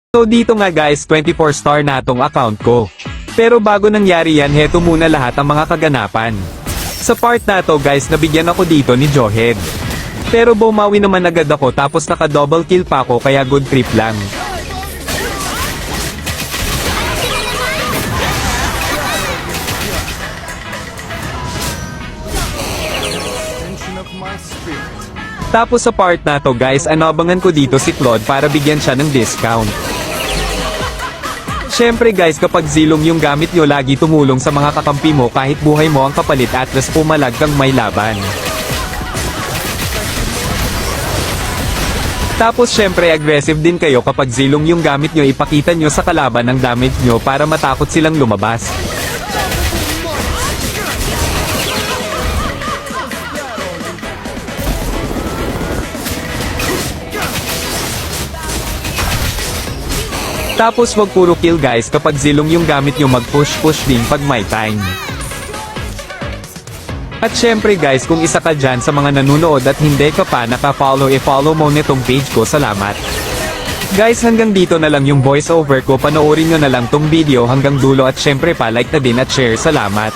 So dito nga guys 24 star na tong account ko. Pero bago nangyari yan heto muna lahat ang mga kaganapan. Sa part na to guys nabigyan ako dito ni Johead. Pero bumawi naman agad ako tapos naka double kill pa ako kaya good trip lang. Tapos sa part na to guys anabangan ko dito si Claude para bigyan siya ng discount. Syempre guys kapag zilong yung gamit nyo lagi tumulong sa mga kakampi mo kahit buhay mo ang kapalit at ras pumalag kang may laban. Tapos syempre aggressive din kayo kapag zilong yung gamit nyo ipakita nyo sa kalaban ang damage nyo para matakot silang lumabas. Tapos wag puro kill guys kapag zilong yung gamit nyo mag-push din pag may time. At syempre guys kung isa ka dyan sa mga nanonood at hindi ka pa naka-follow i-follow mo nitong page ko, salamat. Guys hanggang dito na lang yung voice over ko, panoorin nyo na lang tong video hanggang dulo at syempre pa like na din at share, salamat.